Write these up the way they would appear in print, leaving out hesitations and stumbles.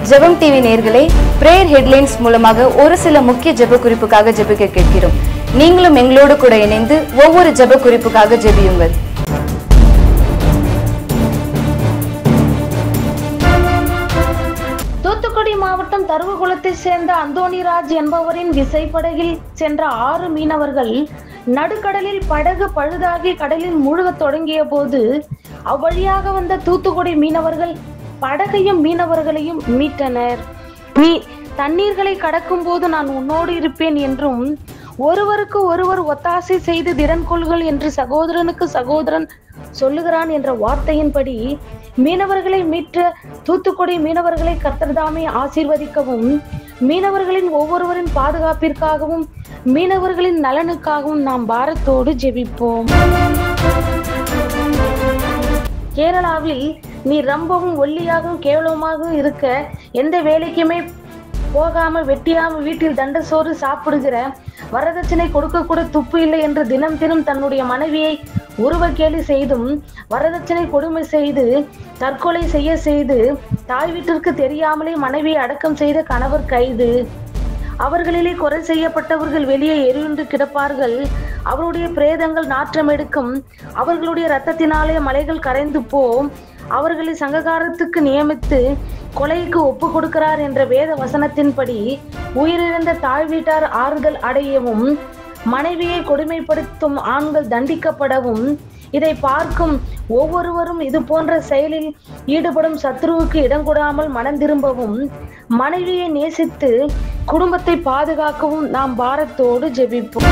ஜெபம் டிவி நேயர்களே, prayer headlines மூலமாக ஒரு சில முக்கிய ஜெப குறிப்புக்காக ஜெபிக்க கேட்கிறோம். நீங்களும் எங்களோடு கூட இணைந்து ஒவ்வொரு ஜெப குறிப்புக்காக ஜெபியுங்கள். தூத்துக்குடி மாவட்டம் தருவகுளத்தை சேர்ந்த அந்தோணிராஜ் என்பவரின் விசைப்படகில் சென்ற 6 மீனவர்கள் நடுக்கடலில் படகு பழுதாகி கடலில் முழுகத் தொடங்கிய போது அவ்வழியாக வந்த தூத்துக்குடி மீனவர்கள் படகையும் மீனவர்களையும் மீட்டனர். நீ தண்ணீர்களை கடக்கும் போது நான் உன்னோடு இருப்பேன் என்றும் ஒருவருக்கு ஒருவர் ஒத்தாசை செய்து திடன் கொள்கள் என்று சகோதரனுக்கு சகோதரன் சொல்லுகிறான் என்ற வார்த்தையின்படி மீனவர்களை மீட்ட தூத்துக்குடி மீனவர்களை கர்த்தர்தாமே ஆசீர்வதிக்கவும், மீனவர்களின் ஒவ்வொருவரின் பாதுகாப்பிற்காகவும் மீனவர்களின் நலனுக்காகவும் நாம் பாரத்தோடு ஜெபிப்போம். கேரளாவில் நீ ரொம்பவும் ஒல்லியாகவும் கேவலமாகவும் இருக்க, எந்த வேலைக்குமே போகாம வெட்டியாம வீட்டில் தண்ட சோறு சாப்பிடுகிற, வரதட்சணை கொடுக்க கூட துப்பு இல்லை என்று தினம் தினம் தன்னுடைய மனைவியை உருவக்கேலி செய்தும் வரதட்சணை கொடுமை செய்து தற்கொலை செய்து தாய் வீட்டிற்கு தெரியாமலே மனைவியை அடக்கம் செய்த கணவர் கைது. அவர்களிலே கொலை செய்யப்பட்டவர்கள் வெளியே எரியுண்டு கிடப்பார்கள். அவருடைய பிரேதங்கள் நாற்றம் எடுக்கும். அவர்களுடைய இரத்தத்தினாலே மலைகள் கரைந்து போம். அவர்களை சங்ககாரத்துக்கு நியமித்து கொலைக்கு ஒப்பு கொடுக்கிறார் என்ற வேத வசனத்தின்படி உயிரிழந்த தாய் வீட்டார் ஆறுதல் அடையவும், மனைவியை கொடுமைப்படுத்தும் ஆண்கள் தண்டிக்கப்படவும், இதை பார்க்கும் ஒவ்வொருவரும் இது போன்ற செயலில் ஈடுபடும் சத்ருவுக்கு இடம் கொடாமல் மனம் திரும்பவும், மனைவியை நேசித்து குடும்பத்தை பாதுகாக்கவும் நாம் பாரத்தோடு ஜெபிப்போம்.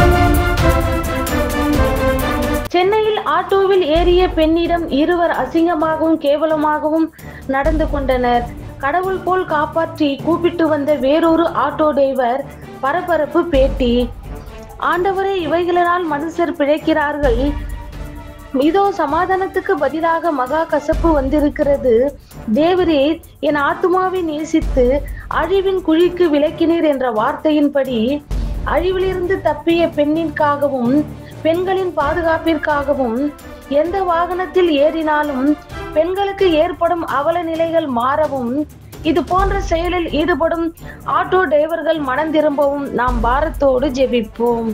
சென்னையில் ஆட்டோவில் ஏறிய பெண்ணிடம் இருவர் அசிங்கமாகவும் கேவலமாகவும் நடந்து கொண்டனர். கடவுள் போல் காப்பாற்றி கூப்பிட்டு வந்த வேறொரு ஆட்டோ டிரைவர் பரபரப்பு பேட்டி. ஆண்டவரே, இவைகளினால் மனுஷர் பிழைக்கிறார்கள். இதோ சமாதானத்துக்கு பதிலாக மகா கசப்பு வந்திருக்கிறது. தேவரே, என் ஆத்துமாவை நேசித்து அழிவின் குழிக்கு விலக்கினீர் என்ற வார்த்தையின்படி அழிவிலிருந்து தப்பிய பெண்ணிற்காகவும் பெண்களின் பாதுகாப்பிற்காகவும் எந்த வாகனத்தில் ஏறினாலும் பெண்களுக்கு ஏற்படும் அவல நிலைகள் மாறவும், இது போன்ற செயலில் ஈடுபடும் ஆட்டோ டிரைவர்கள் மனம் திரும்பவும் நாம் பாரத்தோடு ஜெபிப்போம்.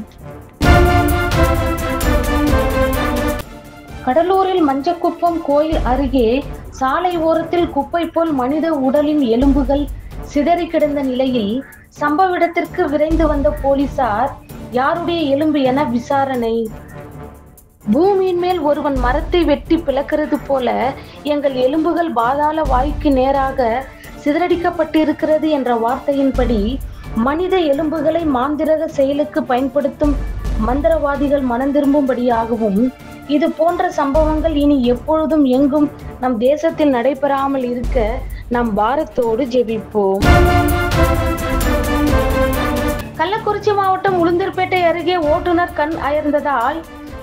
கடலூரில் மஞ்சக்குப்பம் கோயில் அருகே சாலை ஓரத்தில் குப்பை போல் மனித உடலின் எலும்புகள் சிதறி கிடந்த நிலையில் சம்பவ இடத்திற்கு விரைந்து வந்த போலீசார் யாருடைய எலும்பு என விசாரணை. பூமியின் மேல் ஒருவன் மரத்தை வெட்டி பிளக்கிறது போல எங்கள் எலும்புகள் பாதாள வாய்க்கு நேராக சிதறடிக்கப்பட்டிருக்கிறது என்ற வார்த்தையின்படி மனித எலும்புகளை மாந்திரக செயலுக்கு பயன்படுத்தும் மந்திரவாதிகள் மனம் திரும்பும்படியாகவும், இது போன்ற சம்பவங்கள் இனி எப்பொழுதும் எங்கும் நம் தேசத்தில் நடைபெறாமல் இருக்க நாம் பாரத்தோடு ஜெபிப்போம். கள்ளக்குறிச்சி மாவட்டம் உளுந்தூர்பேட்டை அருகே ஓட்டுநர் கண் அயர்ந்ததால்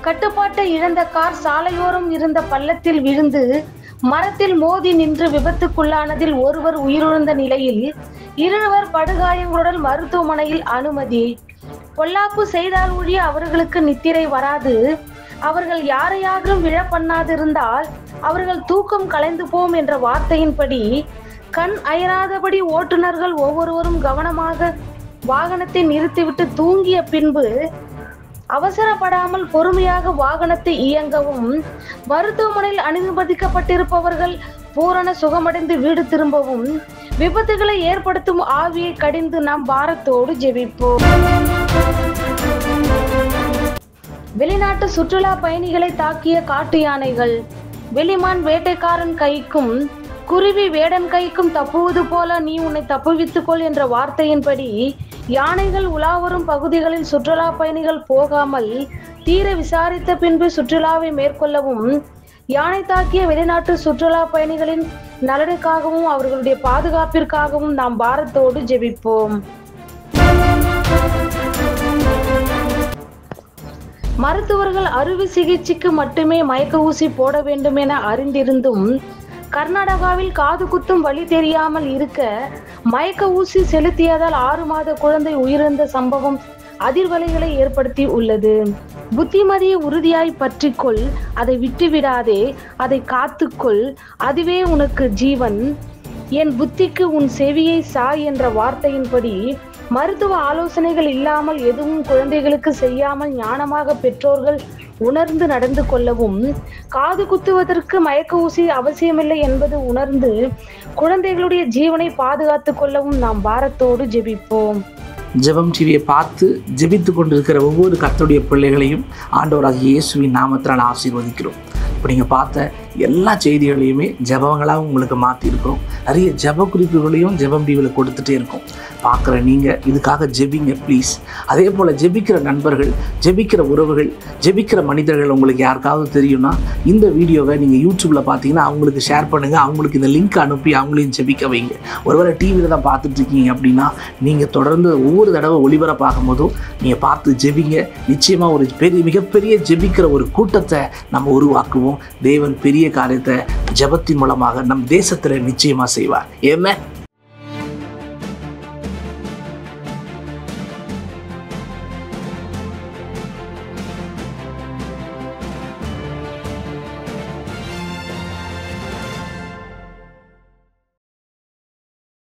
கட்டுப்பாட்டை இழந்த கார் சாலையோரம் இருந்த பள்ளத்தில் விழுந்து மரத்தில் மோதி நின்று விபத்துக்குள்ளானதில் ஒருவர் உயிரிழந்த நிலையில் 2 படுகாயங்களுடன் மருத்துவமனையில் அனுமதி. பொல்லாப்பு செய்தால் ஒழிய அவர்களுக்கு நித்திரை வராது. அவர்கள் யாரையாகவும் விழ பண்ணாதிருந்தால் அவர்கள் தூக்கம் கலைந்து போம் என்ற வார்த்தையின்படி கண் அயராதபடி ஓட்டுநர்கள் ஒவ்வொருவரும் கவனமாக வாகனத்தை நிறுத்திவிட்டு தூங்கிய பின்பு அவசரப்படாமல் பொறுமையாக வாகனத்தை இயங்கவும், மருத்துவமனையில் அனுமதிக்கப்பட்டிருப்பவர்கள் பூரண சுகமடைந்து வீடு திரும்பவும், விபத்துகளை ஏற்படுத்தும் ஆவியை கடிந்து நாம் பாரத்தோடு ஜெபிப்போம். வெளிநாட்டு சுற்றுலா பயணிகளை தாக்கிய காட்டு யானைகள். வெளிமான் வேட்டைக்காரன் கைக்கும் குருவி வேடன் கைக்கும் தப்புவது போல நீ உன்னை தப்புவித்துக்கொள் என்ற வார்த்தையின்படி யானைகள் உலாவரும் பகுதிகளில் சுற்றுலா பயணிகள் போகாமல் தீர விசாரித்த பின்பு சுற்றுலாவை மேற்கொள்ளவும், யானை தாக்கிய வெளிநாட்டு சுற்றுலா பயணிகளின் நலனுக்காகவும் அவர்களுடைய பாதுகாப்பிற்காகவும் நாம் பாரத்தோடு ஜெபிப்போம். மருத்துவர்கள் அறுவை சிகிச்சைக்கு மட்டுமே மயக்க ஊசி போட வேண்டும் என அறிந்திருந்தும் கர்நாடகாவில் காது குத்தும் வழி தெரியாமல் இருக்க மயக்க ஊசி செலுத்தியதால் 6 மாத குழந்தை உயிரிழந்த சம்பவம் அதிர்வலைகளை ஏற்படுத்தி உள்ளது. புத்திமதியை உறுதியாய் பற்றிக்கொள், அதை விட்டுவிடாதே, அதை காத்துக்கொள், அதுவே உனக்கு ஜீவன். என் புத்திக்கு உன் செவியை சாய் என்ற வார்த்தையின்படி மருத்துவ ஆலோசனைகள் இல்லாமல் எதுவும் குழந்தைகளுக்கு செய்யாமல் ஞானமாக பெற்றோர்கள் உணர்ந்து நடந்து கொள்ளவும், காது குத்துவதற்கு மயக்க ஊசி அவசியமில்லை என்பது உணர்ந்து குழந்தைகளுடைய ஜீவனை பாதுகாத்து கொள்ளவும் நாம் பாரத்தோடு ஜெபிப்போம். ஜெபம் டிவியை பார்த்து ஜெபித்து கொண்டிருக்கிற ஒவ்வொரு கர்த்தருடைய பிள்ளைகளையும் ஆண்டவராகிய இயேசுவின் நாமத்தினால் ஆசீர்வதிக்கிறோம். இப்போ நீங்கள் பார்த்த எல்லா செய்திகளையுமே ஜெபங்களாக உங்களுக்கு மாற்றிருக்கிறோம். நிறைய ஜெப குறிப்புகளையும் ஜெபம் டிவியில் கொடுத்துட்டே இருக்கோம். பார்க்குற நீங்கள் இதுக்காக ஜெபிங்க ப்ளீஸ். அதே போல் ஜெபிக்கிற நண்பர்கள், ஜெபிக்கிற உறவுகள், ஜெபிக்கிற மனிதர்கள் உங்களுக்கு யாருக்காவது தெரியும்னா இந்த வீடியோவை நீங்கள் யூடியூப்பில் பார்த்தீங்கன்னா அவங்களுக்கு ஷேர் பண்ணுங்கள். அவங்களுக்கு இந்த லிங்க் அனுப்பி அவங்களையும் ஜெபிக்க வைங்க. ஒருவேளை டிவியில் தான் பார்த்துட்ருக்கீங்க அப்படின்னா நீங்கள் தொடர்ந்து ஒவ்வொரு தடவை ஒளிபரப்பாகும் போதும் நீங்கள் பார்த்து ஜெபிங்க. நிச்சயமாக ஒரு மிகப்பெரிய ஜெபிக்கிற ஒரு கூட்டத்தை நம்ம உருவாக்குவோம். தேவன் பெரிய காரியத்தை ஜெபத்தின் மூலமாக நம் தேசத்தில் நிச்சயமாக செய்வார். ஏமே